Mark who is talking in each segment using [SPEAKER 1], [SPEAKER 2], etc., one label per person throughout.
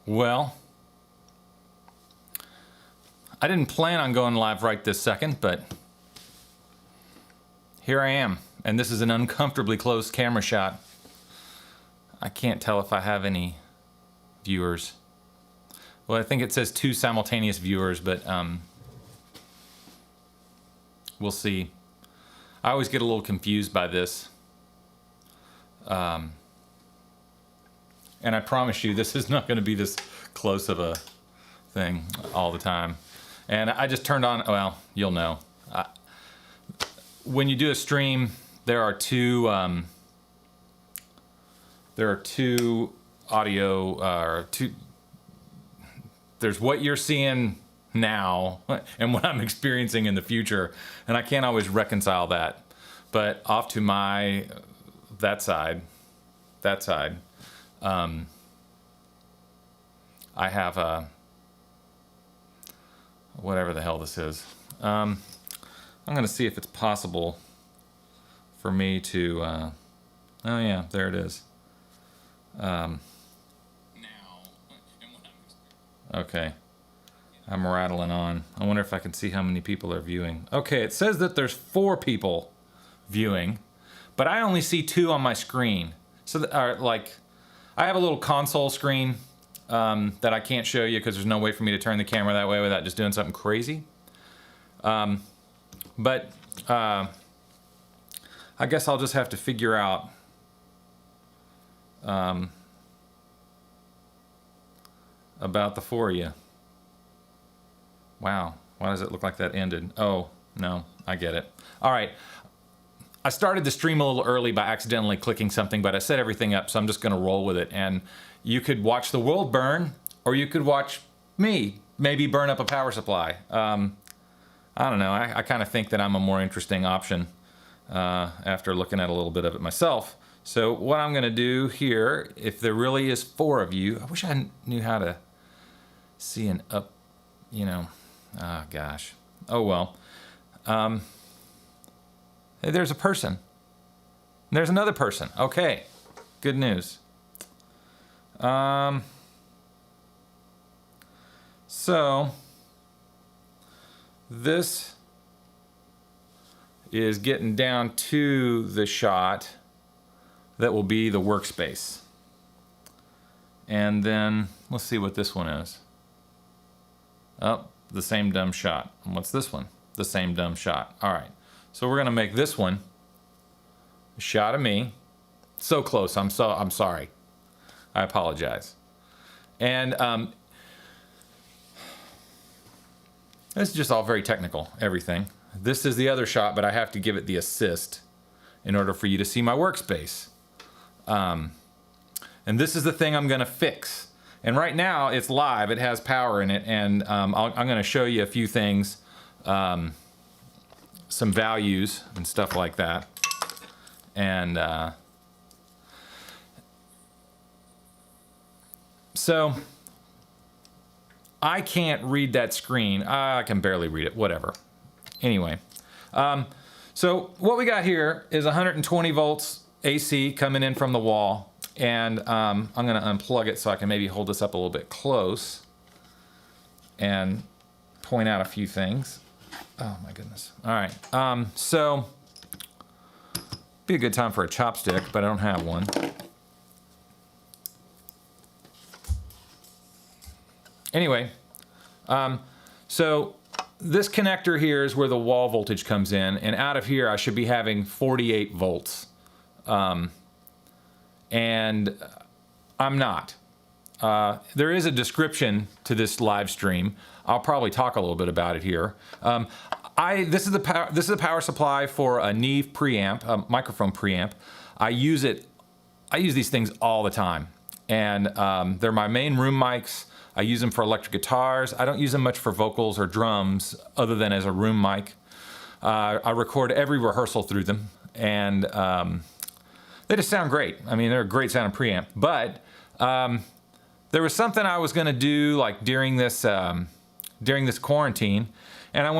[SPEAKER 1] Well, I didn't plan on going live right this second, but here I am. And this is an uncomfortably close camera shot. I can't tell if I have any viewers. Well, I think it says 2 simultaneous viewers, but we'll see. I always get a little confused by this. And I promise you, this is not going to be this close of a thing all the time. And I just turned on, well, you'll know. When you do a stream, there are two audio, there's what you're seeing now and what I'm experiencing in the future. And I can't always reconcile that. But off to my, that side, I have whatever the hell this is. I'm going to see if it's possible for me to, oh yeah, there it is. Okay, I'm rattling on. I wonder if I can see how many people are viewing. Okay, it says that there's 4 people viewing, but I only see 2 on my screen. So like, I have a little console screen that I can't show you because there's no way for me to turn the camera that way without just doing something crazy. But I guess I'll just have to figure out about the 4 of you. Wow, why does it look like that ended? Oh, no, I get it. All right, I started the stream a little early by accidentally clicking something, but I set everything up, so I'm just gonna roll with it. And you could watch the world burn, or you could watch me maybe burn up a power supply. I don't know, I kind of think that I'm a more interesting option after looking at a little bit of it myself. So what I'm gonna do here, if there really is 4 of you, I wish I knew how to see an up, you know, oh gosh. Oh well. Hey, there's a person. There's another person. Okay, good news. So this is getting down to the shot that will be the workspace. And then let's see what this one is. Oh, the same dumb shot. And what's this one? The same dumb shot. All right. So we're gonna make this one a shot of me. So close. I'm sorry. I apologize. And this is just all very technical, everything. This is the other shot, but I have to give it the assist in order for you to see my workspace. And this is the thing I'm gonna fix. And right now it's live, it has power in it, and I'm gonna show you a few things, some values and stuff like that. And so I can't read that screen. I can barely read it, whatever. Anyway, so what we got here is 120 volts AC coming in from the wall. And I'm gonna unplug it so I can maybe hold this up a little bit close and point out a few things. Oh my goodness. All right, so be a good time for a chopstick, but I don't have one. Anyway, so this connector here is where the wall voltage comes in, and out of here I should be having 48 volts. And I'm not. There is a description to this live stream. I'll probably talk a little bit about it here. This is a power supply for a Neve preamp, a microphone preamp. I use these things all the time, and they're my main room mics. I use them for electric guitars. I don't use them much for vocals or drums, other than as a room mic. I record every rehearsal through them, and they just sound great. I mean, they're a great sounding preamp. But there was something I was gonna do like during this quarantine, and I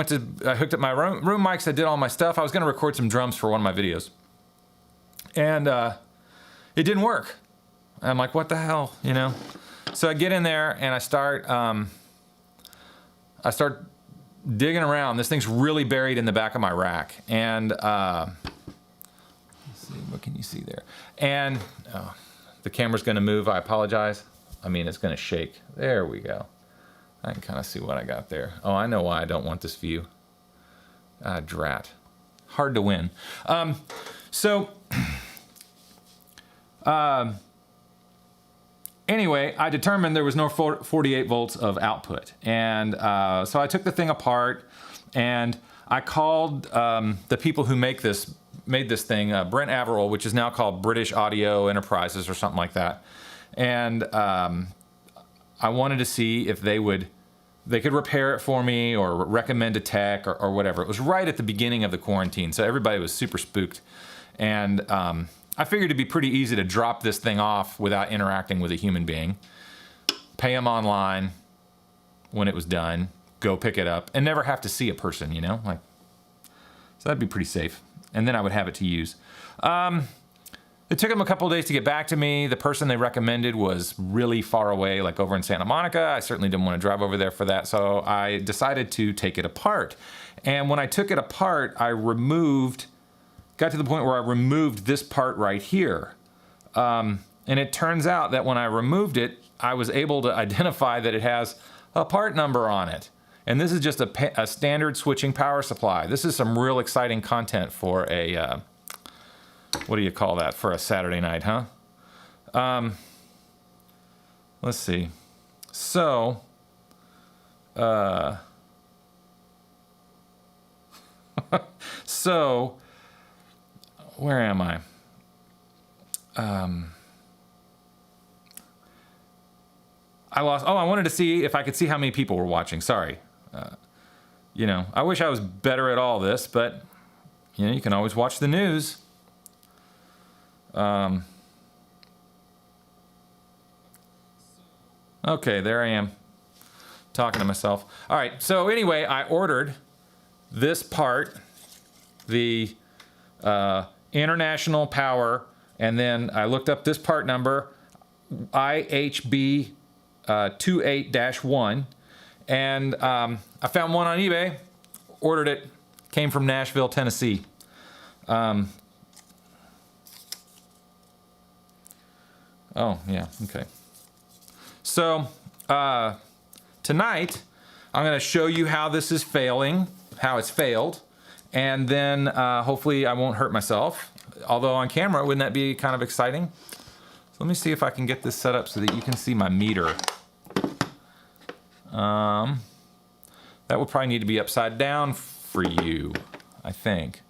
[SPEAKER 1] hooked up my room mics, I did all my stuff. I was gonna record some drums for one of my videos. And it didn't work. I'm like, what the hell, you know? So I get in there and I start digging around. This thing's really buried in the back of my rack. And let's see, what can you see there? And the camera's gonna move, I apologize. I mean, it's gonna shake. There we go. I can kind of see what I got there. Oh, I know why I don't want this view. Drat. Hard to win. Anyway, I determined there was no 48 volts of output. And so I took the thing apart and I called the people who made this thing, Brent Averill, which is now called British Audio Enterprises or something like that. And I wanted to see if they could repair it for me or recommend a tech or whatever. It was right at the beginning of the quarantine, so everybody was super spooked. And I figured it'd be pretty easy to drop this thing off without interacting with a human being, pay them online when it was done, go pick it up, and never have to see a person, you know? So that'd be pretty safe. And then I would have it to use. It took them a couple of days to get back to me. The person they recommended was really far away, like over in Santa Monica. I certainly didn't want to drive over there for that, so I decided to take it apart. And when I took it apart, got to the point where I removed this part right here. And it turns out that when I removed it, I was able to identify that it has a part number on it. And this is just a standard switching power supply. This is some real exciting content for a, what do you call that, for a Saturday night, huh? Let's see. So, where am I? I wanted to see if I could see how many people were watching. Sorry. You know, I wish I was better at all this, but, you know, you can always watch the news. Okay, there I am, talking to myself. All right, so anyway, I ordered this part, the international power, and then I looked up this part number, IHB 28-1, and I found one on eBay, ordered it, came from Nashville, Tennessee. Oh, yeah, okay. So, tonight, I'm gonna show you how this is failing, how it's failed, and then hopefully I won't hurt myself. Although on camera, wouldn't that be kind of exciting? So let me see if I can get this set up so that you can see my meter. That would probably need to be upside down for you, I think.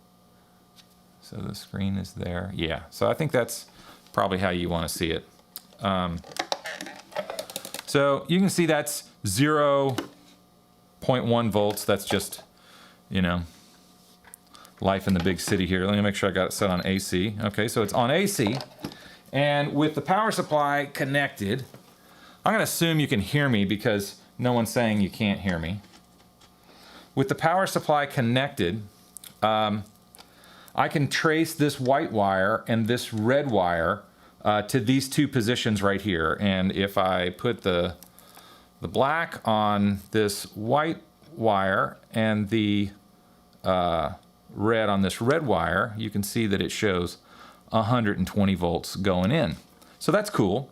[SPEAKER 1] So the screen is there. Yeah, so I think that's probably how you want to see it. So you can see that's 0.1 volts. That's just, you know, life in the big city here. Let me make sure I got it set on AC. Okay, so it's on AC. And with the power supply connected, I'm gonna assume you can hear me because no one's saying you can't hear me. With the power supply connected, I can trace this white wire and this red wire to these two positions right here. And if I put the black on this white wire and the red on this red wire, you can see that it shows 120 volts going in. So that's cool.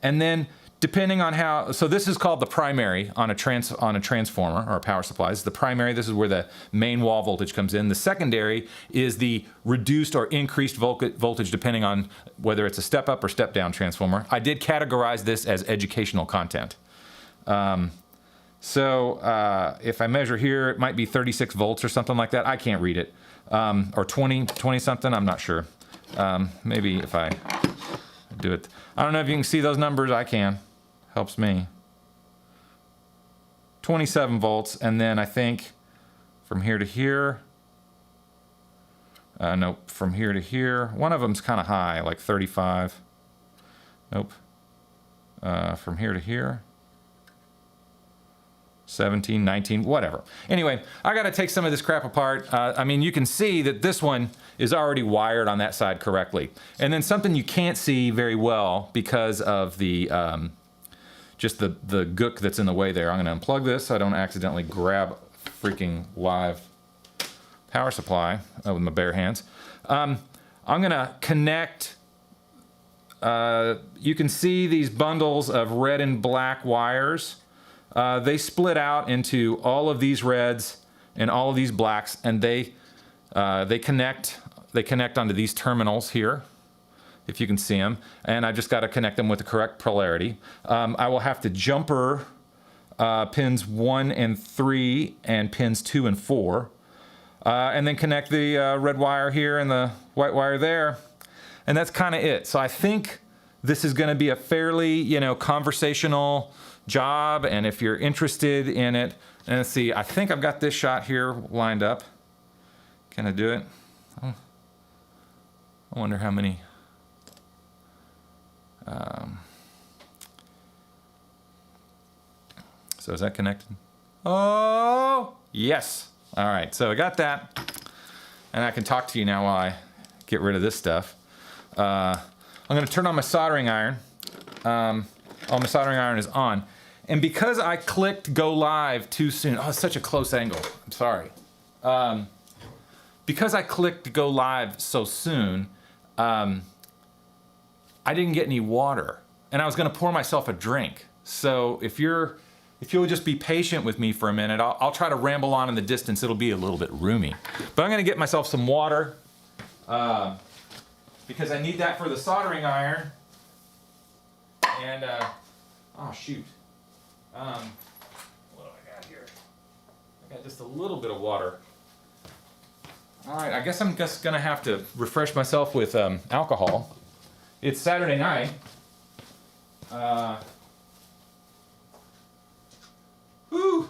[SPEAKER 1] And then depending on how, so this is called the primary on a transformer or a power supply. This is the primary. This is where the main wall voltage comes in. The secondary is the reduced or increased voltage depending on whether it's a step up or step down transformer. I did categorize this as educational content. If I measure here, it might be 36 volts or something like that. I can't read it. Or 20 something, I'm not sure. Maybe if I do it. I don't know if you can see those numbers. I can. Helps me. 27 volts, and then I think from here to here. Nope, from here to here. One of them's kind of high, like 35. Nope. From here to here. 17, 19, whatever. Anyway, I got to take some of this crap apart. I mean, you can see that this one is already wired on that side correctly. And then something you can't see very well because of the, just the gook that's in the way there. I'm going to unplug this so I don't accidentally grab freaking live power supply with my bare hands. I'm going to connect. You can see these bundles of red and black wires. They split out into all of these reds and all of these blacks, and they connect onto these terminals here, if you can see them. And I've just got to connect them with the correct polarity. I will have to jumper pins 1 and 3 and pins 2 and 4. And then connect the red wire here and the white wire there. And that's kind of it. So I think this is going to be a fairly, conversational job. And if you're interested in it, and let's see, I think I've got this shot here lined up. Can I do it? Oh, I wonder how many. So is that connected? Oh, yes. All right, so I got that. And I can talk to you now while I get rid of this stuff. I'm gonna turn on my soldering iron. My soldering iron is on. And because I clicked go live too soon, oh, it's such a close angle, I'm sorry. Because I clicked go live so soon, I didn't get any water. And I was gonna pour myself a drink. So if you'll just be patient with me for a minute, I'll try to ramble on in the distance. It'll be a little bit roomy. But I'm gonna get myself some water because I need that for the soldering iron. And, oh shoot. What do I got here? I got just a little bit of water. All right, I guess I'm just gonna have to refresh myself with alcohol. It's Saturday night. Whew.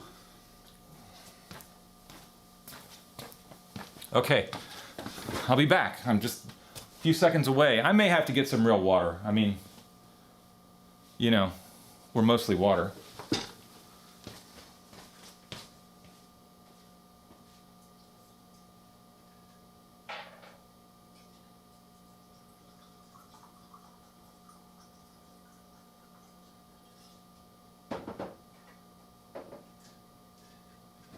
[SPEAKER 1] Okay, I'll be back. I'm just a few seconds away. I may have to get some real water. I mean, we're mostly water.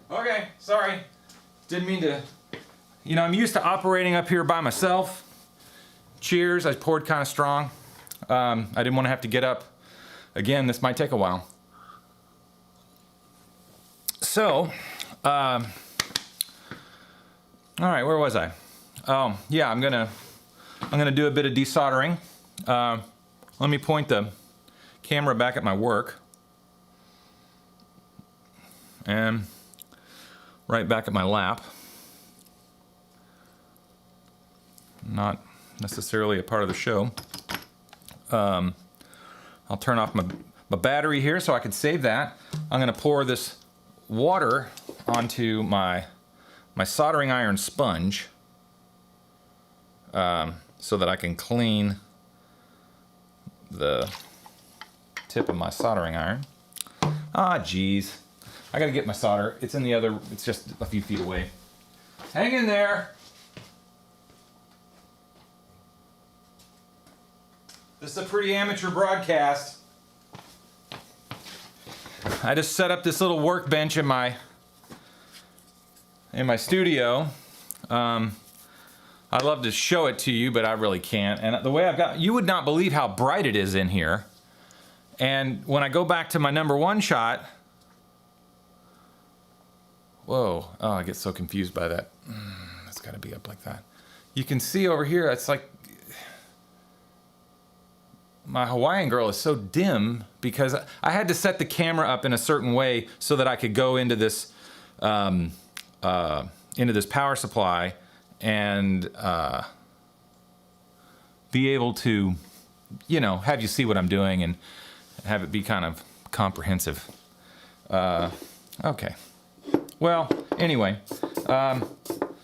[SPEAKER 1] Okay, sorry. Didn't mean to. I'm used to operating up here by myself. Cheers, I poured kind of strong. I didn't want to have to get up. Again, this might take a while. So, all right, where was I? Oh, yeah, I'm gonna do a bit of desoldering. Let me point the camera back at my work. And right back at my lap. Not necessarily a part of the show. I'll turn off my battery here so I can save that. I'm gonna pour this water onto my soldering iron sponge so that I can clean the tip of my soldering iron. Ah, geez. I gotta get my solder. It's just a few feet away. Hang in there. This is a pretty amateur broadcast. I just set up this little workbench in my studio. I'd love to show it to you, but I really can't. And the way you would not believe how bright it is in here. And when I go back to my number 1 shot, whoa, oh, I get so confused by that. It's gotta be up like that. You can see over here, it's like, my Hawaiian girl is so dim because I had to set the camera up in a certain way so that I could go into this power supply and be able to, have you see what I'm doing and have it be kind of comprehensive. Okay. Well, anyway,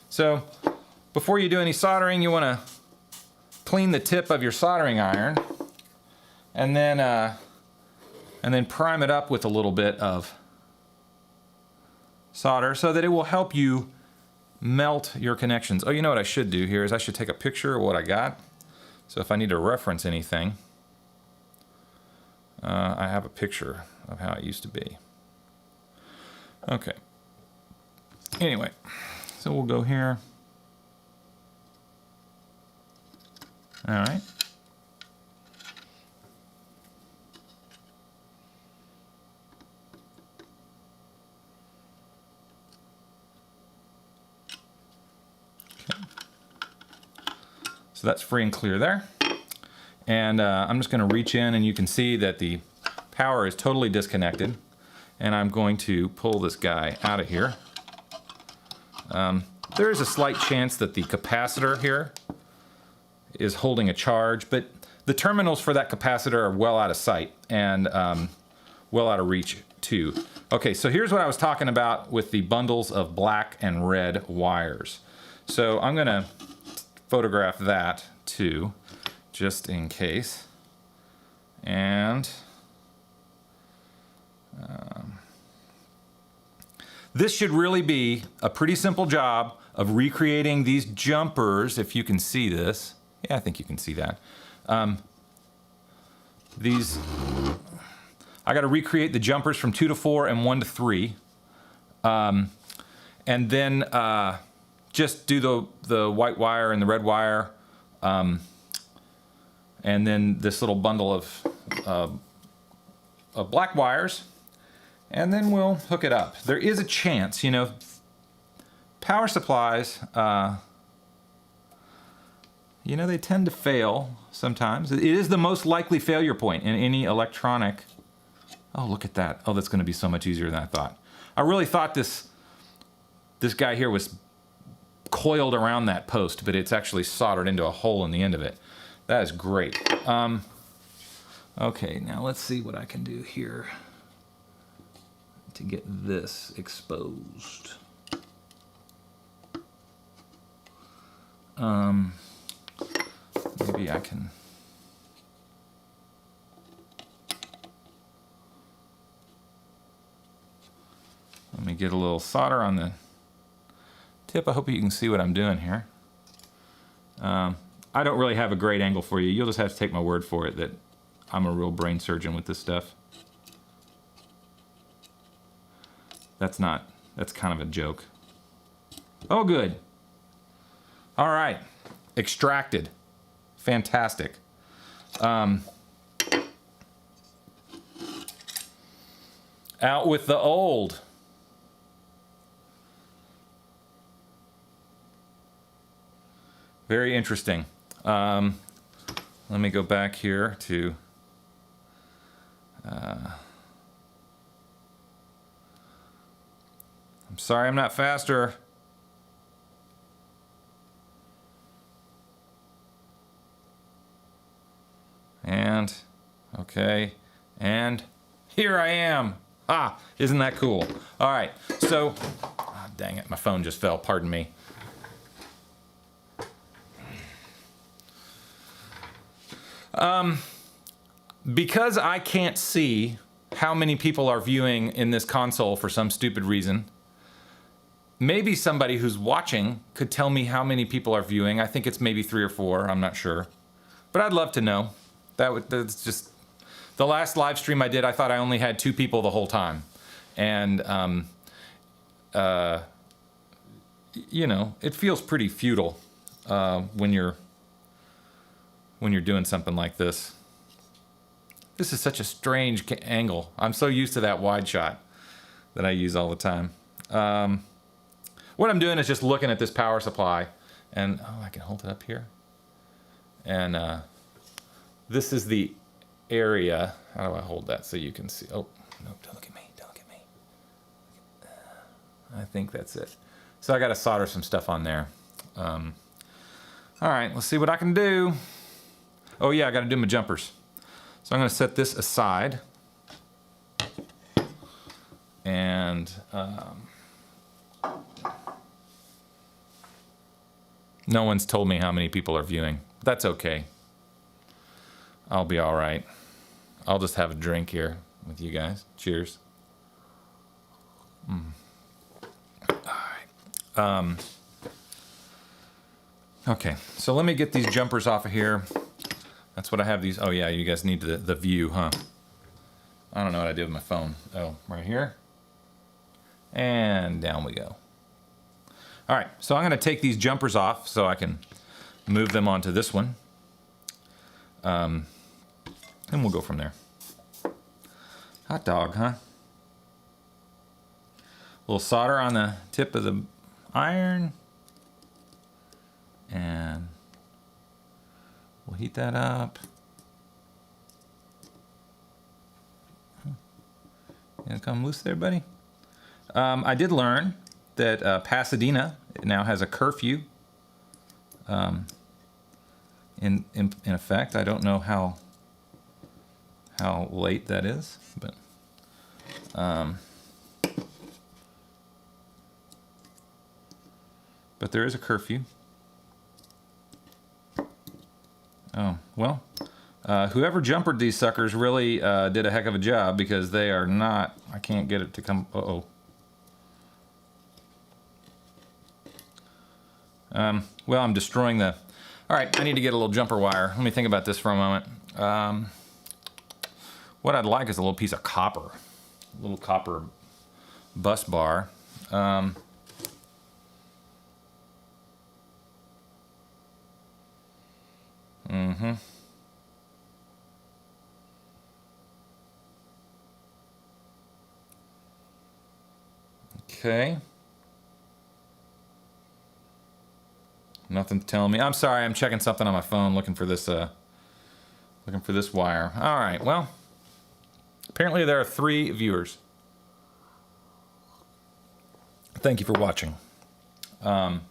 [SPEAKER 1] so before you do any soldering, you want to clean the tip of your soldering iron. And then prime it up with a little bit of solder so that it will help you melt your connections. Oh, you know what I should do here is I should take a picture of what I got. So if I need to reference anything, I have a picture of how it used to be. Okay. Anyway, so we'll go here. All right. So that's free and clear there. And I'm just going to reach in, and you can see that the power is totally disconnected. And I'm going to pull this guy out of here. There is a slight chance that the capacitor here is holding a charge, but the terminals for that capacitor are well out of sight and well out of reach too. Okay, so here's what I was talking about with the bundles of black and red wires. So I'm going to photograph that too, just in case. And this should really be a pretty simple job of recreating these jumpers, if you can see this. Yeah, I think you can see that. I got to recreate the jumpers from 2 to 4 and 1 to 3. And then just do the white wire and the red wire. And then this little bundle of black wires. And then we'll hook it up. There is a chance, you know, power supplies, you know, they tend to fail sometimes. It is the most likely failure point in any electronic. Oh, look at that. Oh, that's going to be so much easier than I thought. I really thought this guy here was coiled around that post, but it's actually soldered into a hole in the end of it. That is great. Okay, now let's see what I can do here to get this exposed. Maybe I can. Let me get a little solder on the tip. I hope you can see what I'm doing here. I don't really have a great angle for you. You'll just have to take my word for it that I'm a real brain surgeon with this stuff. That's kind of a joke. Oh, good. All right, extracted. Fantastic. Out with the old. Very interesting. Let me go back here to I'm sorry I'm not faster. And, okay, and here I am. Ah, isn't that cool? All right, so, oh, dang it, my phone just fell, pardon me. Because I can't see how many people are viewing in this console for some stupid reason, maybe somebody who's watching could tell me how many people are viewing. I think it's maybe 3 or 4, I'm not sure. But I'd love to know. That's just, the last live stream I did, I thought I only had 2 people the whole time. And, you know, it feels pretty futile when you're doing something like this. This is such a strange angle. I'm so used to that wide shot that I use all the time. What I'm doing is just looking at this power supply, and oh, I can hold it up here. And this is the area. How do I hold that so you can see? Oh, no, don't look at me. Don't look at me. I think that's it. So I got to solder some stuff on there. All right, let's see what I can do. Oh yeah, I got to do my jumpers. So I'm going to set this aside. And no one's told me how many people are viewing. That's okay. I'll be all right. I'll just have a drink here with you guys. Cheers. All right. Okay, so let me get these jumpers off of here. That's what I have these. Oh yeah, you guys need the view, huh? I don't know what I did with my phone. Oh, right here. And down we go. All right, so I'm gonna take these jumpers off so I can move them onto this one. And we'll go from there. Hot dog, huh? A little solder on the tip of the iron. And we'll heat that up. You come loose there, buddy? I did learn that Pasadena now has a curfew in effect. I don't know how late that is, but there is a curfew. Oh, well, whoever jumpered these suckers really did a heck of a job, because they are not, I can't get it to come, uh-oh. Well, I'm destroying the, all right, I need to get a little jumper wire. Let me think about this for a moment. What I'd like is a little piece of copper, a little copper bus bar. Okay. Nothing's telling me. I'm sorry, I'm checking something on my phone, looking for this wire. All right, well, apparently there are 3 viewers. Thank you for watching. I'll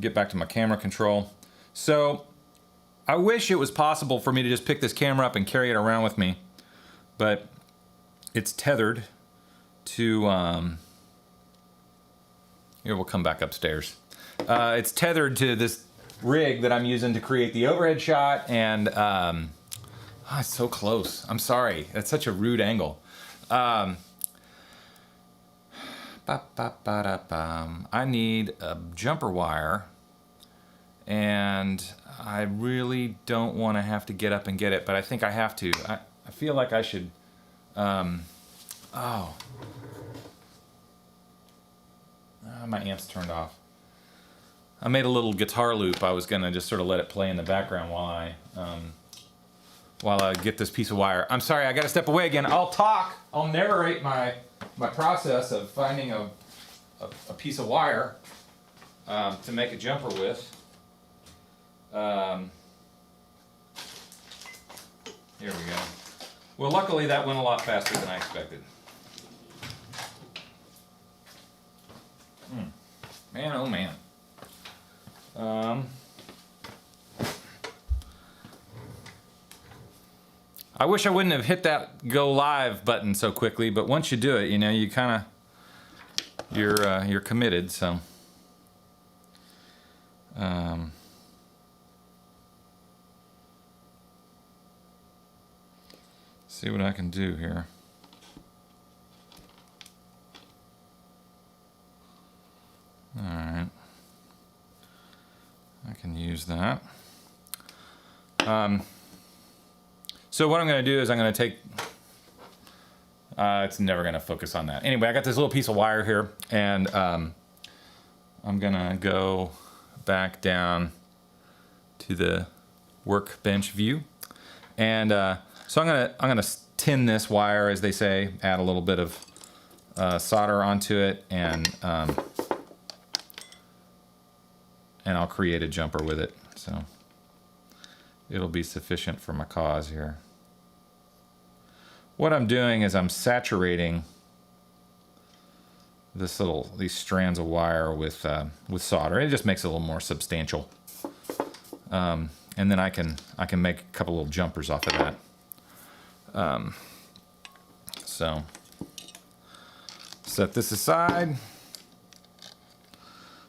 [SPEAKER 1] get back to my camera control. So, I wish it was possible for me to just pick this camera up and carry it around with me, but it's tethered to, here, we'll come back upstairs. It's tethered to this rig that I'm using to create the overhead shot, and it's so close. I'm sorry, that's such a rude angle. I need a jumper wire, and I really don't want to have to get up and get it, but I think I have to. I feel like I should. My amp's turned off. I made a little guitar loop. I was gonna just sort of let it play in the background while I get this piece of wire. I'm sorry, I gotta step away again. I'll talk. I'll narrate my process of finding a piece of wire to make a jumper with. Here we go. Well, luckily that went a lot faster than I expected. Man, oh man. I wish I wouldn't have hit that go live button so quickly, but once you do it, you know, you kind of, you're committed, so. See what I can do here. All right. I can use that. So what I'm going to do is I'm going to take, it's never going to focus on that. Anyway, I got this little piece of wire here, and I'm going to go back down to the workbench view. And so I'm going to tin this wire, as they say, add a little bit of solder onto it, and I'll create a jumper with it. So it'll be sufficient for my cause here. What I'm doing is I'm saturating these strands of wire with solder. It just makes it a little more substantial. And then I can make a couple little jumpers off of that. So set this aside.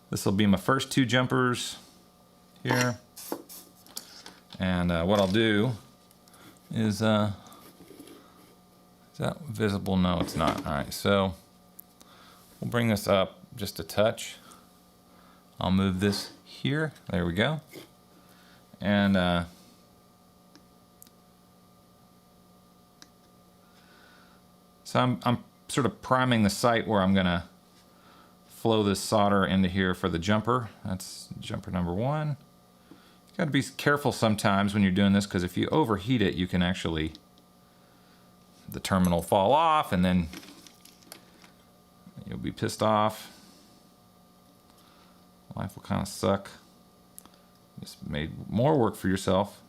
[SPEAKER 1] This will be my first 2 jumpers here. And what I'll do is that visible? No, it's not. All right, so we'll bring this up just a touch. I'll move this here. There we go. And So I'm sort of priming the site where I'm gonna flow this solder into here for the jumper. That's jumper number 1. You gotta be careful sometimes when you're doing this, because if you overheat it, you can actually, the terminal fall off and then you'll be pissed off. Life will kind of suck. Just made more work for yourself.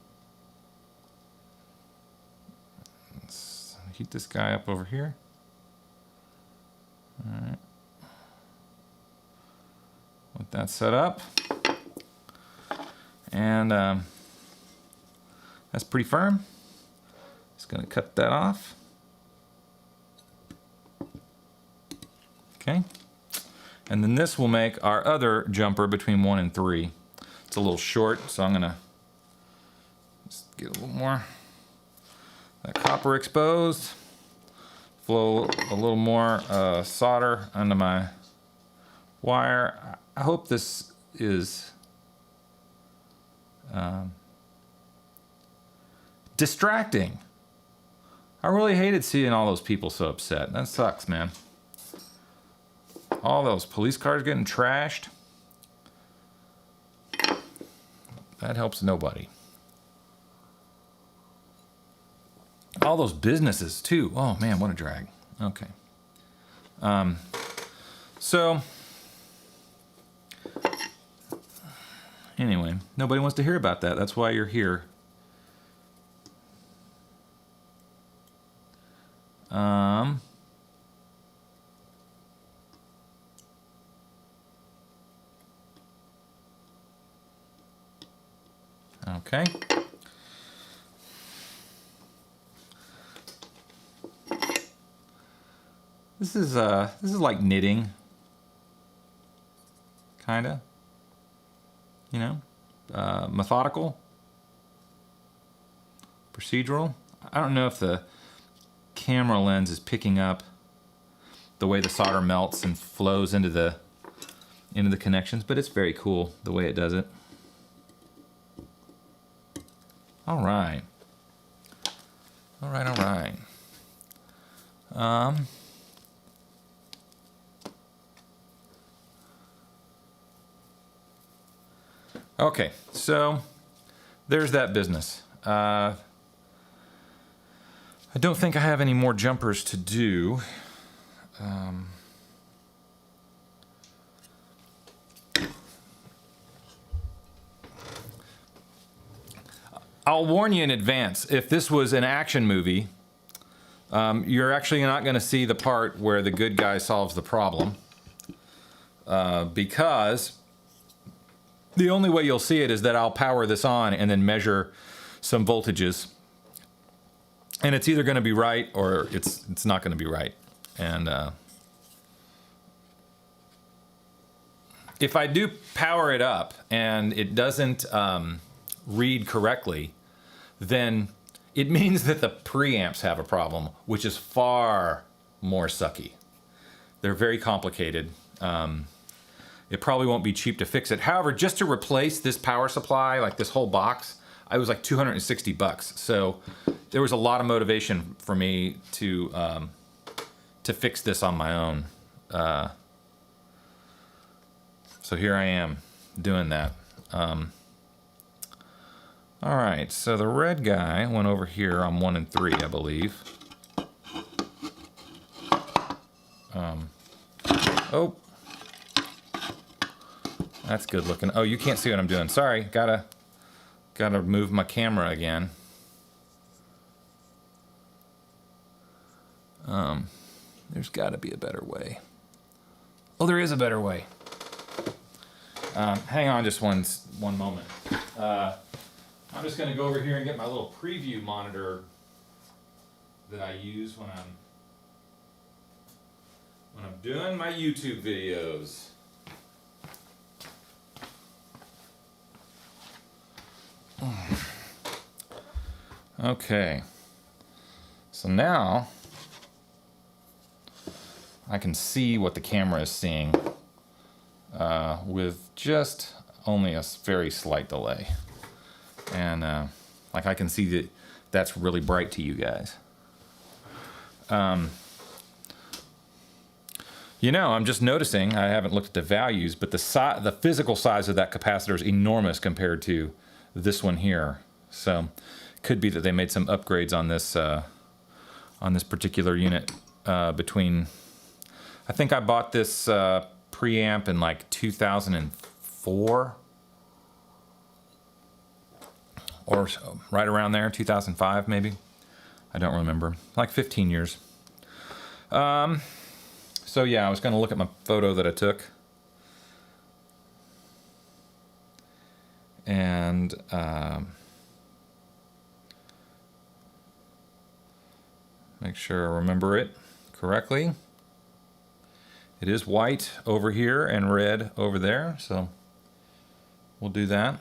[SPEAKER 1] Let's heat this guy up over here. All right. With that set up. And that's pretty firm. Just gonna cut that off. Okay. And then this will make our other jumper between 1 and 3. It's a little short, so I'm gonna just get a little more that copper exposed. Flow a little more solder onto my wire. I hope this is distracting. I really hated seeing all those people so upset. That sucks, man. All those police cars getting trashed. That helps nobody. All those businesses too. Oh man, what a drag. Okay. So anyway, nobody wants to hear about that. That's why you're here. Okay. This is like knitting, kinda. You know, methodical, procedural. I don't know if the camera lens is picking up the way the solder melts and flows into the connections, but it's very cool the way it does it. All right. All right, all right. Okay, so there's that business. I don't think I have any more jumpers to do. I'll warn you in advance, if this was an action movie, you're actually not going to see the part where the good guy solves the problem, because the only way you'll see it is that I'll power this on and then measure some voltages, and it's either going to be right or it's not going to be right. And if I do power it up and it doesn't read correctly, then it means that the preamps have a problem, which is far more sucky. They're very complicated. It probably won't be cheap to fix it. However, just to replace this power supply, like this whole box, I was like $260. So there was a lot of motivation for me to fix this on my own. So here I am doing that. All right, so the red guy went over here on 1 and 3, I believe. Oh, that's good looking. Oh, you can't see what I'm doing. Sorry, gotta move my camera again. There's gotta be a better way. Oh, there is a better way. Hang on just one moment. I'm just gonna go over here and get my little preview monitor that I use when I'm doing my YouTube videos. Okay, so now I can see what the camera is seeing with just only a very slight delay. And like I can see that that's really bright to you guys. You know, I'm just noticing, I haven't looked at the values, but the physical size of that capacitor is enormous compared to this one here. So could be that they made some upgrades on this particular unit between, I think I bought this preamp in like 2004 or so, right around there, 2005 maybe. I don't remember, like 15 years. So yeah, I was gonna look at my photo that I took. And make sure I remember it correctly. It is white over here and red over there, so we'll do that.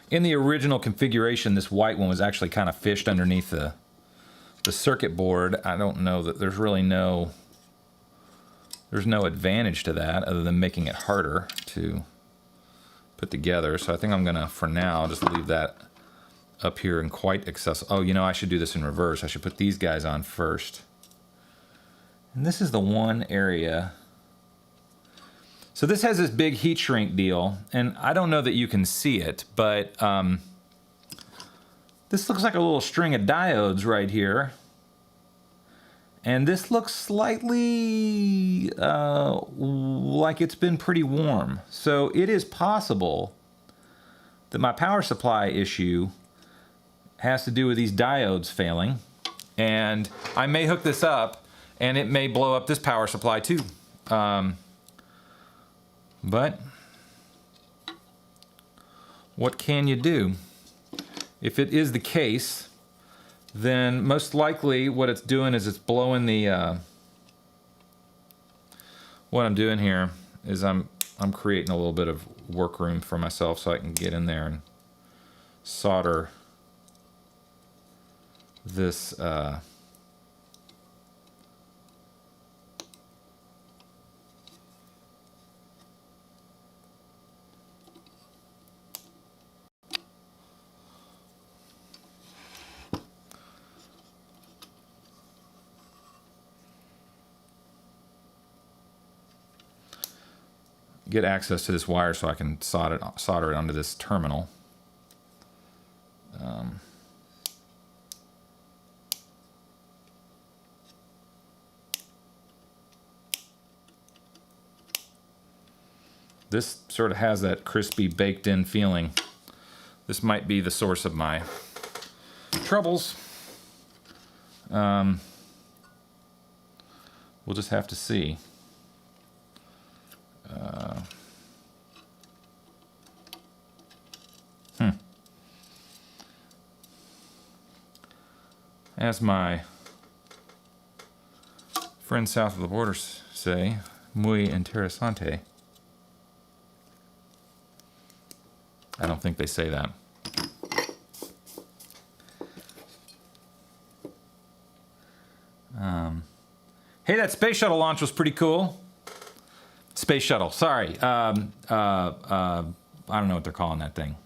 [SPEAKER 1] In the original configuration, this white one was actually kind of fished underneath the circuit board. I don't know that there's really no advantage to that other than making it harder to put together. So I think I'm gonna, for now, just leave that up here and quite accessible. Oh, you know, I should do this in reverse. I should put these guys on first. And this is the one area. So this has this big heat shrink deal, and I don't know that you can see it, but this looks like a little string of diodes right here. And this looks slightly like it's been pretty warm. So it is possible that my power supply issue has to do with these diodes failing. And I may hook this up and it may blow up this power supply too. But what can you do? If it is the case, then most likely what it's doing is it's blowing the, what I'm doing here is I'm creating a little bit of workroom for myself so I can get in there and solder this, get access to this wire so I can solder it onto this terminal. This sort of has that crispy baked in feeling. This might be the source of my troubles. We'll just have to see. As my friends south of the border say, muy interesante. I don't think they say that. Hey, that space shuttle launch was pretty cool. Space shuttle, sorry. I don't know what they're calling that thing.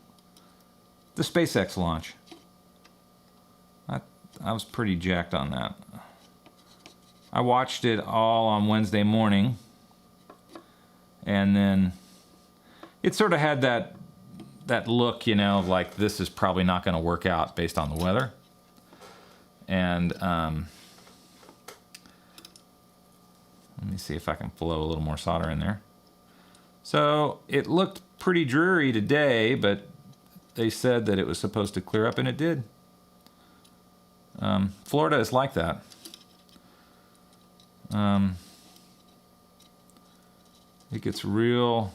[SPEAKER 1] The SpaceX launch. I was pretty jacked on that. I watched it all on Wednesday morning. And then it sort of had that look, you know, of like this is probably not going to work out based on the weather. And let me see if I can flow a little more solder in there. So it looked pretty dreary today, but they said that it was supposed to clear up, and it did. Florida is like that. It gets real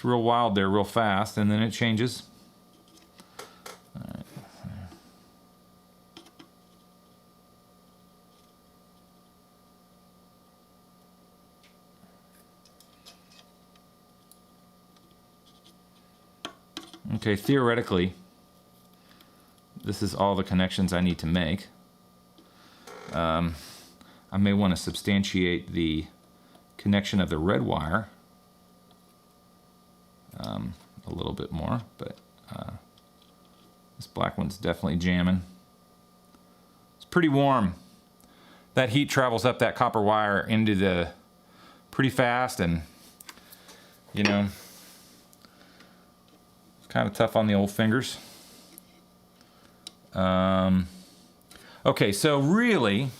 [SPEAKER 1] wild there real fast, and then it changes. All right. Okay, theoretically, this is all the connections I need to make. I may want to substantiate the connection of the red wire a little bit more, but This black one's definitely jamming. It's pretty warm. That heat travels up that copper wire into the pretty fast, and you know, it's kind of tough on the old fingers. Okay, so really,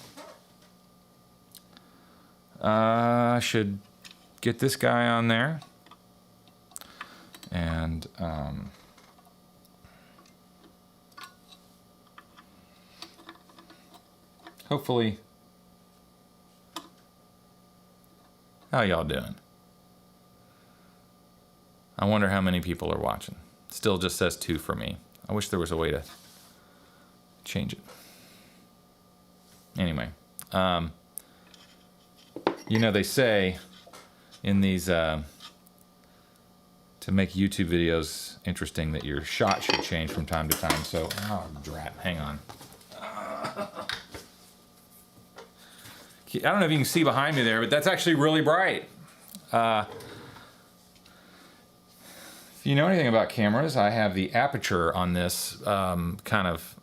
[SPEAKER 1] I should get this guy on there, and hopefully. How y'all doing? I wonder how many people are watching. Still just says 2 for me. I wish there was a way to change it. Anyway, you know, they say in these, to make YouTube videos interesting, that your shot should change from time to time. So, oh, drat, hang on. I don't know if you can see behind me there, but that's actually really bright. If you know anything about cameras, I have the aperture on this kind of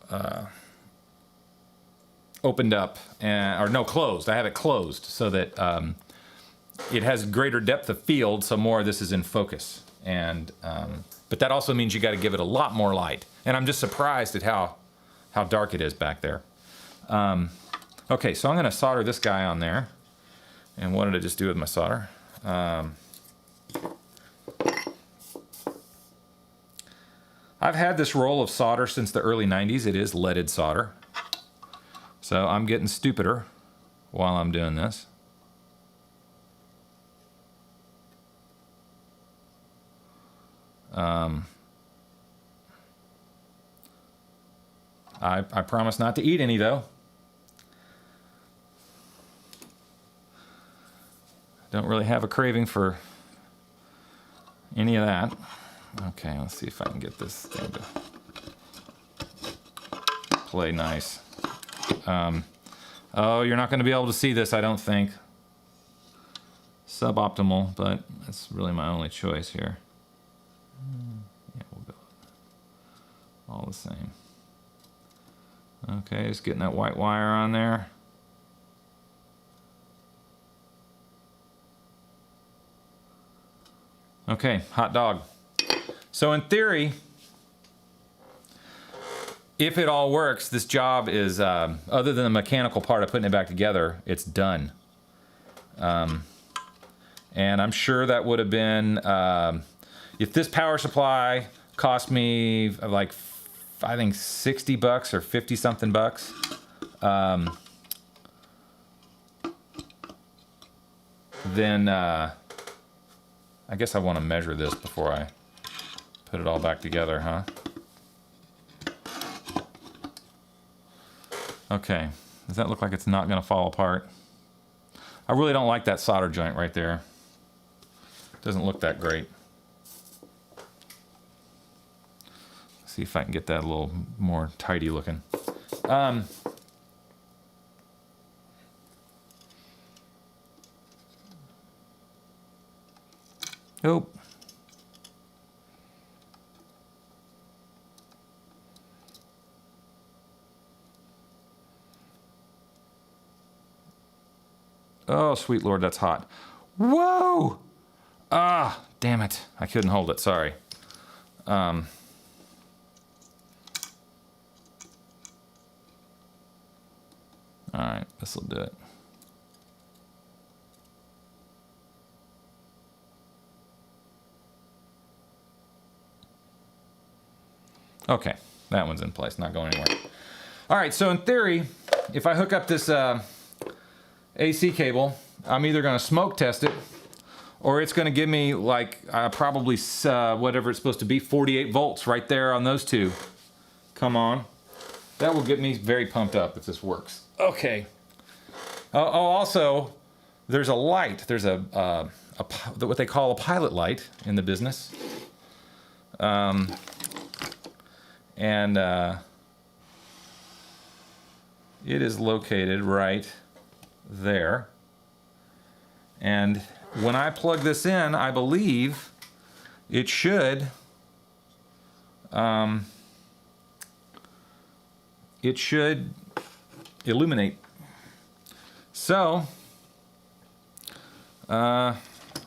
[SPEAKER 1] opened up, or no, closed. I have it closed so that it has greater depth of field, so more of this is in focus. And but that also means you got to give it a lot more light. And I'm just surprised at how dark it is back there. Okay, so I'm going to solder this guy on there. And what did I just do with my solder? I've had this roll of solder since the early 90s. It is leaded solder. So I'm getting stupider while I'm doing this. I promise not to eat any, though. Don't really have a craving for any of that. Okay, let's see if I can get this thing to play nice. Oh, you're not going to be able to see this, I don't think. Suboptimal, but that's really my only choice here. Yeah, we'll go all the same. Okay, just getting that white wire on there. Okay, hot dog. So in theory, if it all works, this job is, other than the mechanical part of putting it back together, it's done. And I'm sure that would have been, if this power supply cost me like, I think $60 or 50 something bucks. Then I guess I want to measure this before I put it all back together, huh? Okay, does that look like it's not going to fall apart? I really don't like that solder joint right there. Doesn't look that great. See if I can get that a little more tidy looking. Oh. Oh, sweet Lord, that's hot. Whoa! Ah, damn it. I couldn't hold it, sorry. All right, this will do it. Okay, that one's in place, not going anywhere. All right, so in theory, if I hook up this AC cable, I'm either going to smoke test it, or it's going to give me like probably whatever it's supposed to be, 48 volts right there on those two. Come on. That will get me very pumped up if this works. Okay. Oh, also, there's a light. There's a what they call a pilot light in the business. And it is located right there. And when I plug this in, I believe it should it should illuminate. So, I'm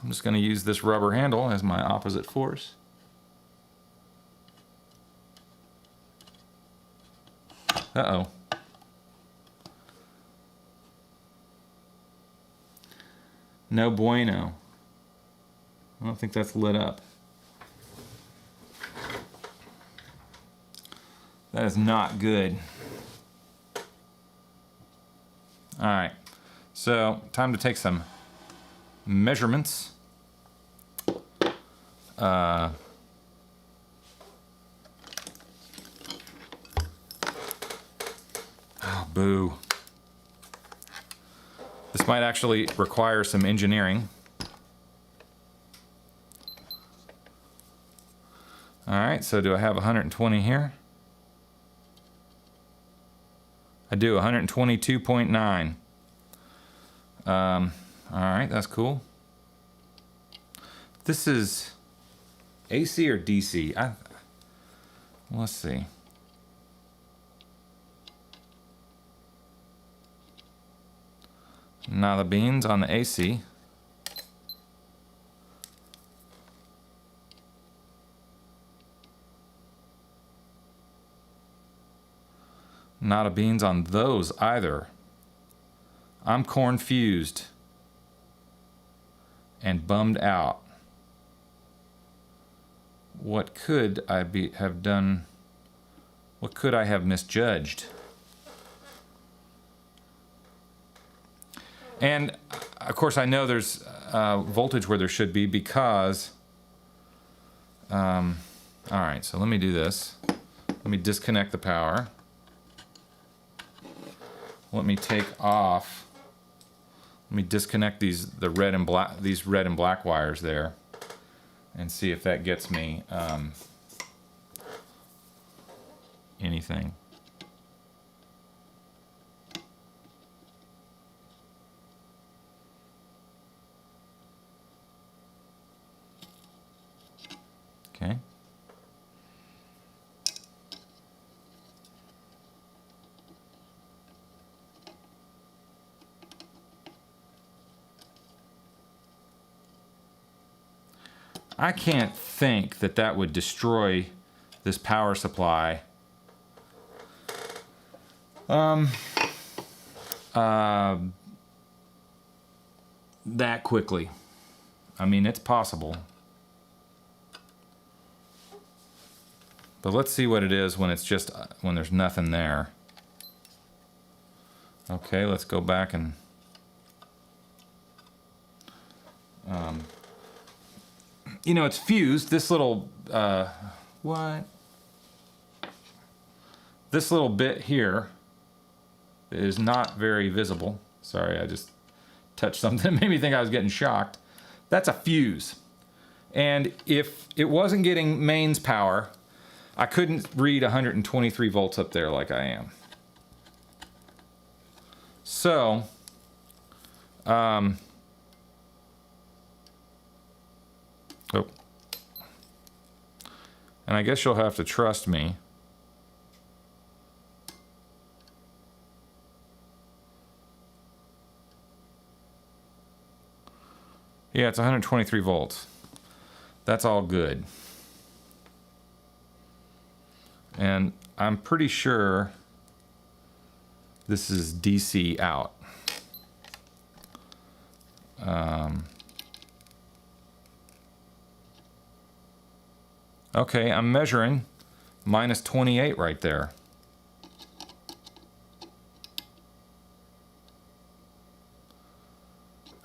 [SPEAKER 1] just going to use this rubber handle as my opposite force. Uh-oh. No bueno. I don't think that's lit up. That is not good. All right, so time to take some measurements. Oh, boo. This might actually require some engineering. All right, so do I have 120 here? I do, 122.9. All right, that's cool. This is AC or DC? Let's see. Nada beans on the AC. Nada beans on those either. I'm confused and bummed out. What could I have done? What could I have misjudged? And of course I know there's voltage where there should be because all right, so let me do this. Let me disconnect the power. Let me take off. Let me disconnect these red and black wires there, and see if that gets me anything. Okay. I can't think that that would destroy this power supply that quickly. I mean, it's possible. But let's see what it is when it's just, when there's nothing there. Okay, let's go back and you know, it's fused. This little this little bit here is not very visible. Sorry, I just touched something that made me think I was getting shocked. That's a fuse. And if it wasn't getting mains power, I couldn't read 123 volts up there like I am. So, oh. And I guess you'll have to trust me. Yeah, it's 123 volts. That's all good. And I'm pretty sure this is DC out. Okay, I'm measuring minus 28 right there.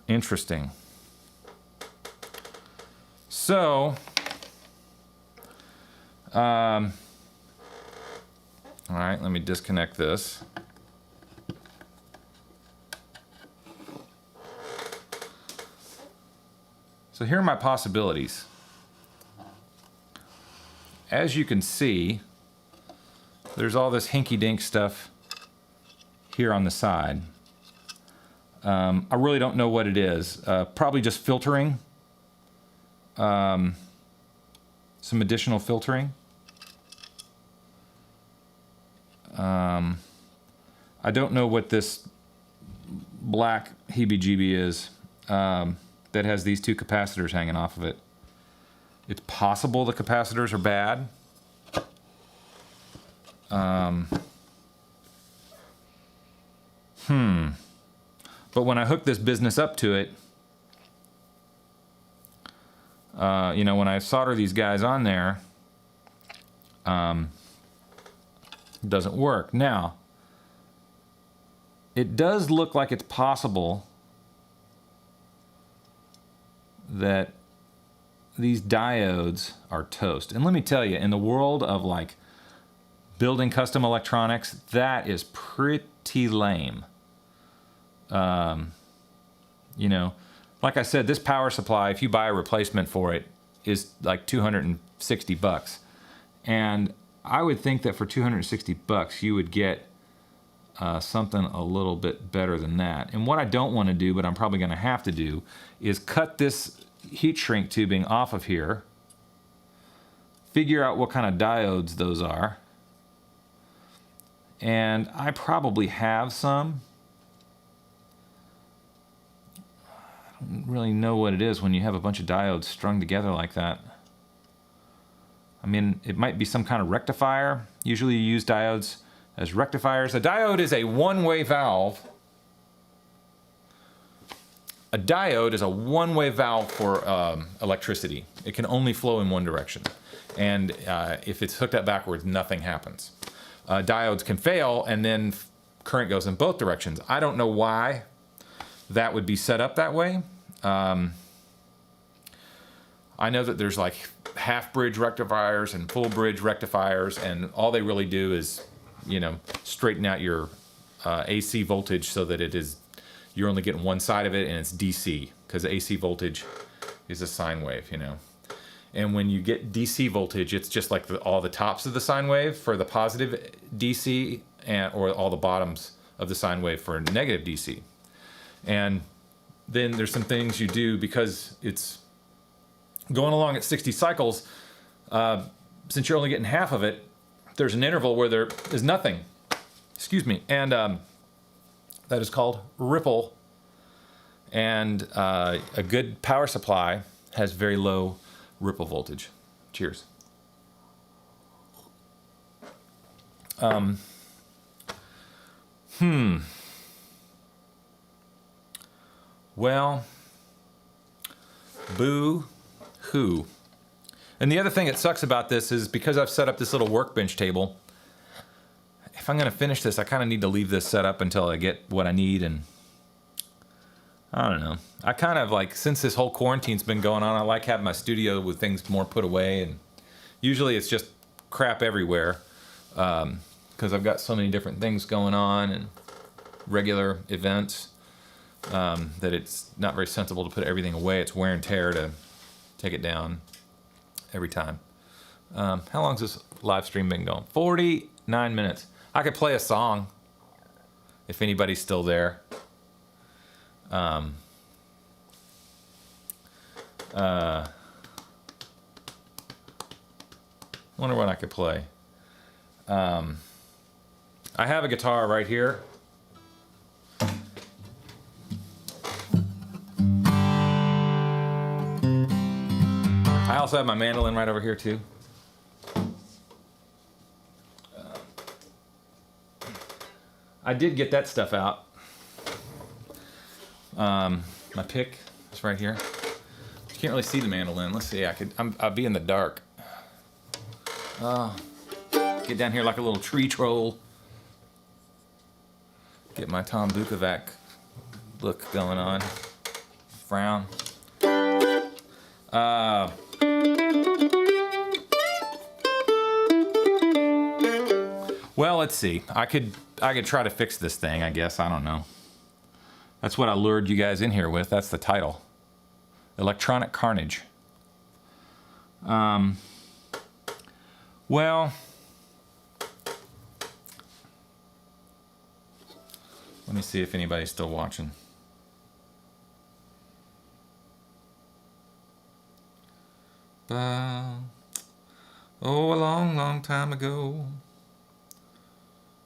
[SPEAKER 1] Interesting. So, all right, let me disconnect this. So here are my possibilities. As you can see, there's all this hinky-dink stuff here on the side. I really don't know what it is. Probably just filtering. Some additional filtering. I don't know what this black heebie-jeebie is that has these two capacitors hanging off of it. It's possible the capacitors are bad. But when I hook this business up to it, you know, when I solder these guys on there, it doesn't work. Now, it does look like it's possible that these diodes are toast. And let me tell you, in the world of like building custom electronics, that is pretty lame. You know, like I said, this power supply, if you buy a replacement for it, is like 260 bucks. And I would think that for 260 bucks, you would get something a little bit better than that. And what I don't want to do, but I'm probably going to have to do, is cut this heat shrink tubing off of here, figure out what kind of diodes those are, and I probably have some. I don't really know what it is when you have a bunch of diodes strung together like that. I mean, it might be some kind of rectifier. Usually you use diodes as rectifiers. A diode is a one-way valve. A diode is a one-way valve for electricity. It can only flow in one direction. And if it's hooked up backwards, nothing happens. Diodes can fail and then current goes in both directions. I don't know why that would be set up that way. I know that there's like half-bridge rectifiers and full-bridge rectifiers, and all they really do is, you know, straighten out your AC voltage so that it is, you're only getting one side of it and it's DC, because AC voltage is a sine wave, you know. And when you get DC voltage, it's just like all the tops of the sine wave for the positive DC, or all the bottoms of the sine wave for negative DC. And then there's some things you do, because it's going along at 60 cycles, since you're only getting half of it, there's an interval where there is nothing. Excuse me. And that is called ripple. And a good power supply has very low ripple voltage. Cheers. Well, boo-hoo. And the other thing that sucks about this is, because I've set up this little workbench table, if I'm going to finish this, I kind of need to leave this set up until I get what I need. And I don't know. I kind of like, since this whole quarantine's been going on, I like having my studio with things more put away. And usually it's just crap everywhere, because I've got so many different things going on and regular events, that it's not very sensible to put everything away. It's wear and tear to take it down every time. How long's this live stream been going? 49 minutes. I could play a song if anybody's still there. Wonder what I could play. I have a guitar right here. I also have my mandolin right over here too. I did get that stuff out. My pick is right here. You can't really see the mandolin. Let's see. I'll be in the dark. Get down here like a little tree troll. Get my Tom Bukovac look going on. Frown. Well, let's see. I could try to fix this thing, I guess. I don't know. That's what I lured you guys in here with. That's the title. Electronic Carnage. Well, let me see if anybody's still watching. Oh, a long, long time ago,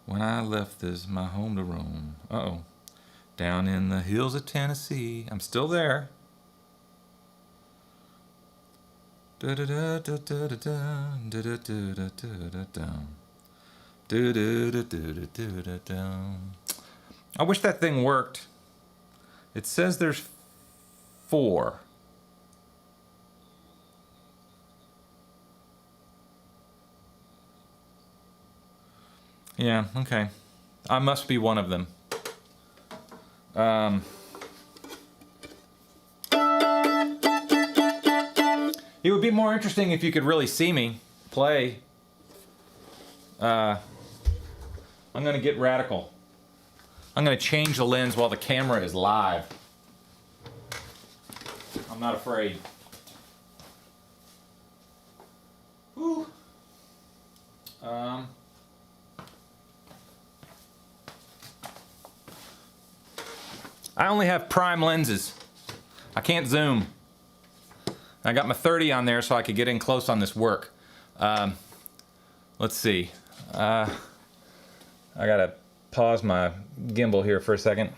[SPEAKER 1] When I left this my home to roam. Uh-oh. Down in the hills of Tennessee. I'm still there. I wish that thing worked. It says there's 4. Yeah, okay. I must be one of them. It would be more interesting if you could really see me play. I'm gonna get radical. I'm gonna change the lens while the camera is live. I'm not afraid. Whew. I only have prime lenses. I can't zoom. I got my 30 on there so I could get in close on this work. Let's see. I gotta pause my gimbal here for a second.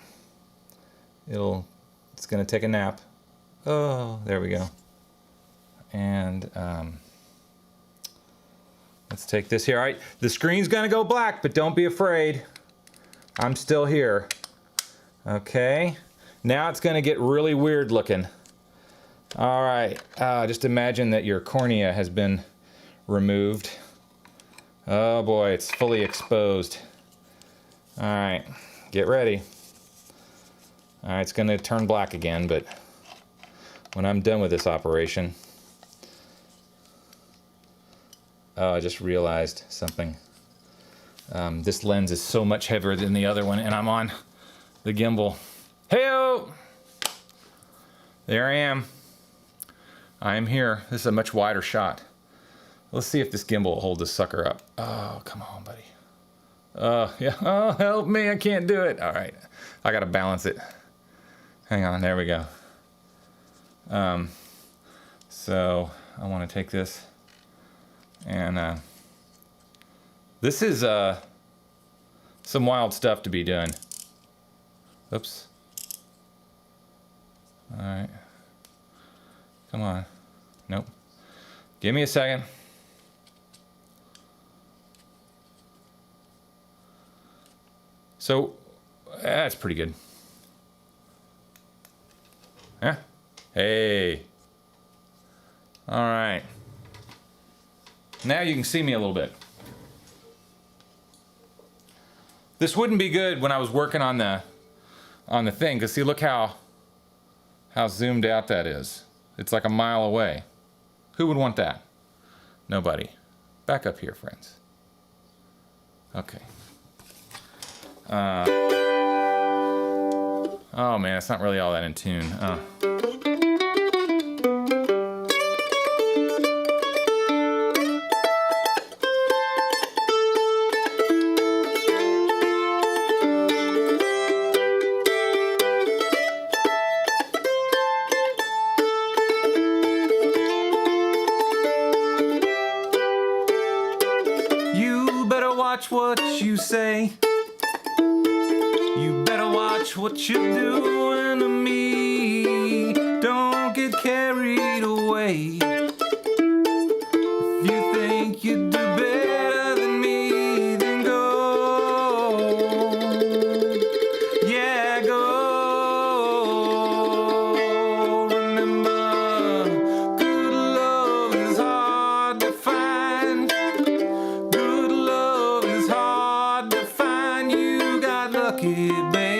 [SPEAKER 1] It's gonna take a nap. Oh, there we go. And let's take this here. All right, the screen's gonna go black, but don't be afraid. I'm still here. Okay, now it's gonna get really weird looking. All right, just imagine that your cornea has been removed. Oh boy, it's fully exposed. All right, get ready. All right, it's gonna turn black again, but when I'm done with this operation, oh, I just realized something. This lens is so much heavier than the other one, and I'm on the gimbal. Hey-o! There I am. I am here. This is a much wider shot. Let's see if this gimbal will hold this sucker up. Oh, come on, buddy. Yeah. Oh, help me. I can't do it. All right. I got to balance it. Hang on. There we go. So I want to take this and this is some wild stuff to be doing. Oops. All right. Come on. Nope. Give me a second. So, that's pretty good. Yeah. Hey. All right. Now you can see me a little bit. This wouldn't be good when I was working on the thing, because see, look how zoomed out that is. It's like a mile away. Who would want that? Nobody. Back up here, friends. Okay. Oh man, it's not really all that in tune. You better watch what you say. You better watch what you're doing to me. Don't get carried away. If you think you do better than me, then go. Yeah, go. Remember, good love is hard to find. Good love is hard to find. You got lucky, babe.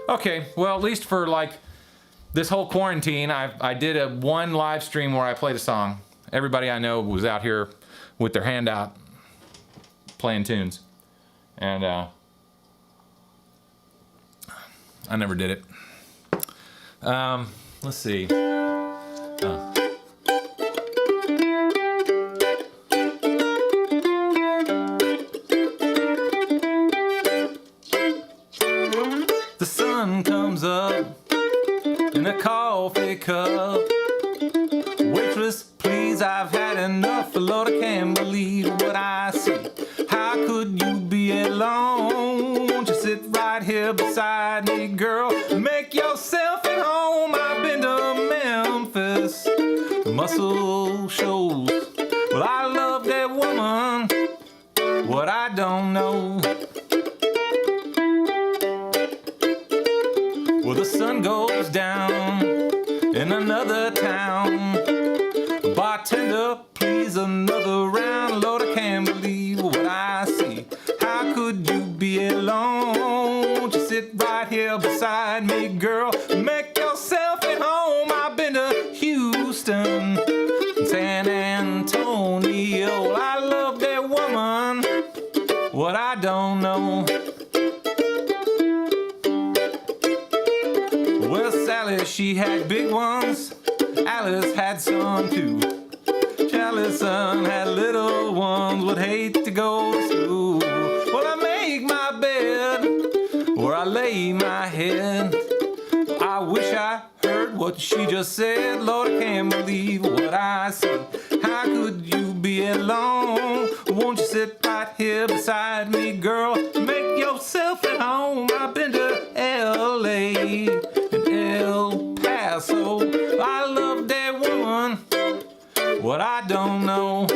[SPEAKER 1] Okay, well, at least for like this whole quarantine, I did a one live stream where I played a song. Everybody I know was out here with their hand out playing tunes. And I never did it. Let's see. The sun comes up in a coffee cup. Waitress, please, I've had enough. Lord, I can't believe what I see. How could you be alone? Won't you sit right here beside me, girl? Make yourself at home. I've been to Memphis. The muscle shows. Well, I love that woman. What I don't know. Well, the sun goes down in another town. Bartender, please, another round. Lord, I can't believe what I see. How could you be alone? Won't you sit right here beside me, girl? Make yourself at home. I've been to Houston, San Antonio. I love that woman. What I don't know. Well, Sally, she had big ones. Alice had some too. Charlie's son had little ones, would hate to go to school. Well, I make my bed where I lay my head. I wish I heard what she just said. Lord, I can't believe what I see. How could you be alone? Won't you sit right here beside me, girl? Make yourself at home. I've been to L.A. and El Paso. I love that woman. What I don't know.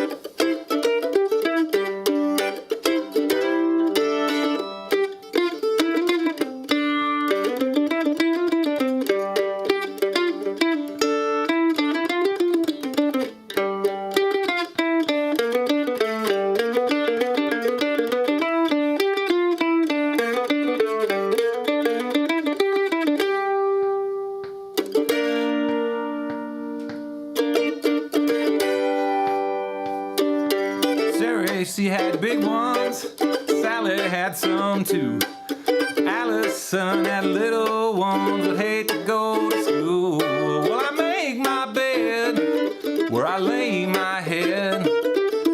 [SPEAKER 1] She had big ones, Sally had some too. Allison had little ones, would hate to go to school. Well, I make my bed where I lay my head,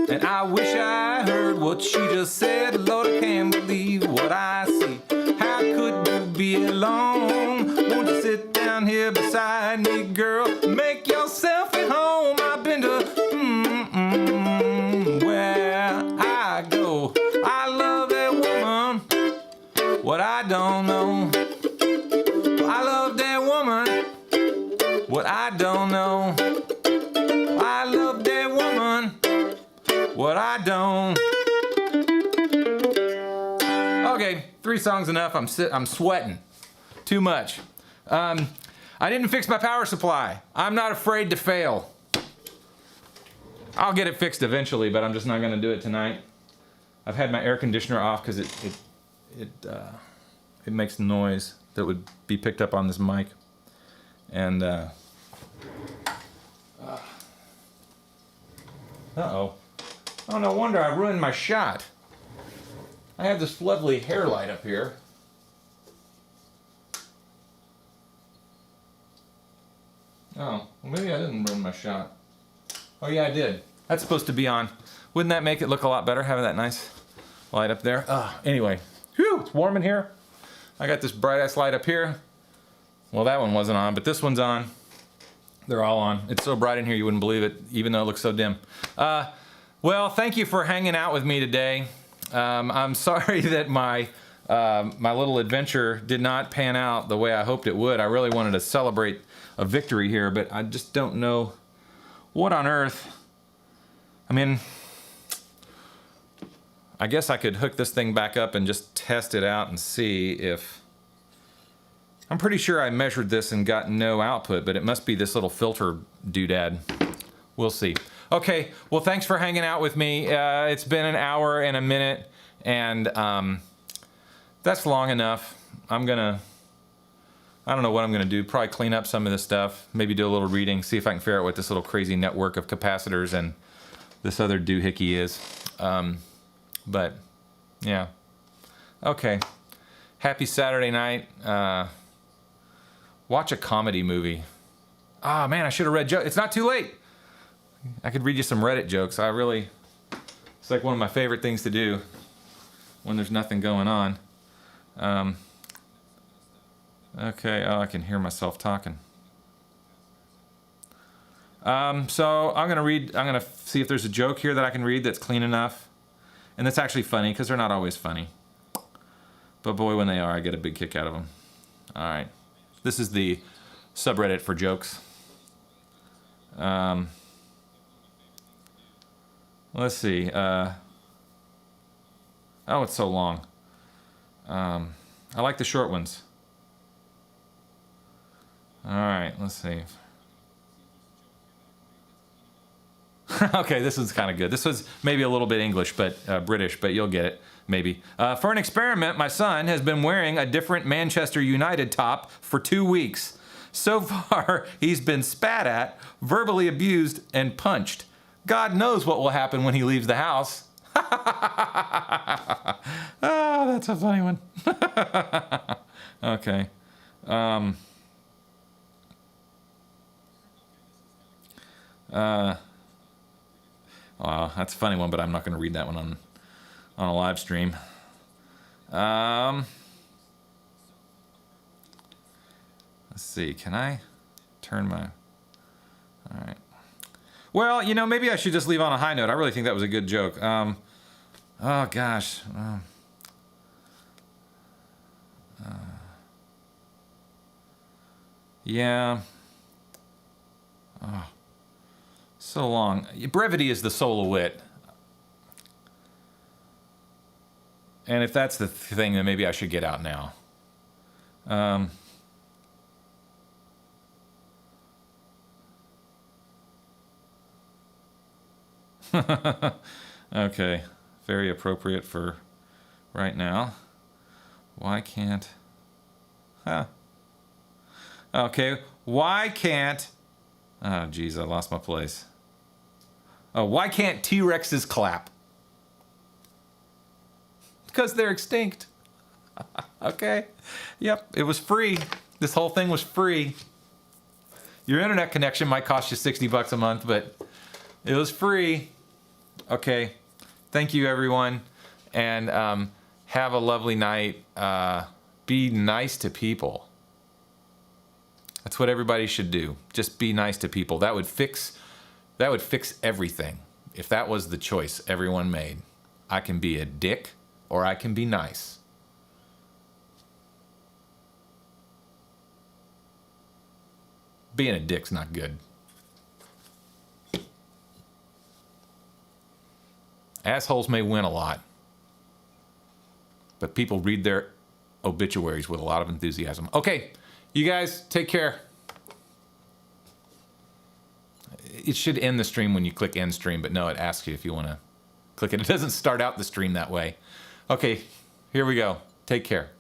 [SPEAKER 1] and I wish I heard what she just said. Lord, I can't believe what I see. How could you be alone? Won't you sit down here beside me, girl? Make yourself at home. I've been to where I go. I love that woman. What I don't know. I love that woman. What I don't know. I love that woman. What I don't. Okay, 3 songs enough. I'm sweating too much. I didn't fix my power supply. I'm not afraid to fail. I'll get it fixed eventually, but I'm just not going to do it tonight. I've had my air conditioner off because it makes noise that would be picked up on this mic, and uh-oh. Oh, no wonder I ruined my shot. I have this lovely hair light up here. Oh, well, maybe I didn't ruin my shot. Oh yeah, I did. That's supposed to be on. Wouldn't that make it look a lot better, having that nice light up there? Anyway, whew, it's warm in here. I got this bright ass light up here. Well, that one wasn't on, but this one's on. They're all on. It's so bright in here you wouldn't believe it, even though it looks so dim. Well, thank you for hanging out with me today. I'm sorry that my little adventure did not pan out the way I hoped it would. I really wanted to celebrate a victory here, but I just don't know what on earth. I mean, I guess I could hook this thing back up and just test it out and see if... I'm pretty sure I measured this and got no output, but it must be this little filter doodad. We'll see. Okay, well, thanks for hanging out with me. It's been an hour and a minute, and that's long enough. I'm gonna I don't know what I'm going to do. Probably clean up some of this stuff. Maybe do a little reading. See if I can figure out what this little crazy network of capacitors and this other doohickey is. But, yeah. Okay. Happy Saturday night. Watch a comedy movie. Ah, man, I should have read jokes. It's not too late. I could read you some Reddit jokes. It's like one of my favorite things to do when there's nothing going on. Okay, oh, I can hear myself talking. So I'm gonna see if there's a joke here that I can read that's clean enough. And that's actually funny, because they're not always funny. But boy, when they are, I get a big kick out of them. All right. This is the subreddit for jokes. Let's see. Oh, it's so long. I like the short ones. All right, let's see. Okay, this is kind of good. This was maybe a little bit English, but British, but you'll get it, maybe. For an experiment, my son has been wearing a different Manchester United top for 2 weeks. So far, he's been spat at, verbally abused, and punched. God knows what will happen when he leaves the house. Oh, that's a funny one. Okay. Wow, that's a funny one, but I'm not going to read that one on a live stream. Let's see. Can I turn my... All right. Well, you know, maybe I should just leave on a high note. I really think that was a good joke. Oh, gosh. Yeah. Oh, so long. Brevity is the soul of wit. And if that's the thing, then maybe I should get out now. Okay, very appropriate for right now. Why can't... Huh. Okay, why can't... Oh, geez, I lost my place. Oh, why can't T-Rexes clap? Because they're extinct. Okay. Yep, it was free. This whole thing was free. Your internet connection might cost you $60 a month, but it was free. Okay. Thank you, everyone. And have a lovely night. Be nice to people. That's what everybody should do. Just be nice to people. That would fix everything. If that was the choice everyone made. I can be a dick or I can be nice. Being a dick's not good. Assholes may win a lot, but people read their obituaries with a lot of enthusiasm. Okay, you guys, take care. It should end the stream when you click end stream, but no, it asks you if you want to click it. It doesn't start out the stream that way. Okay, here we go. Take care.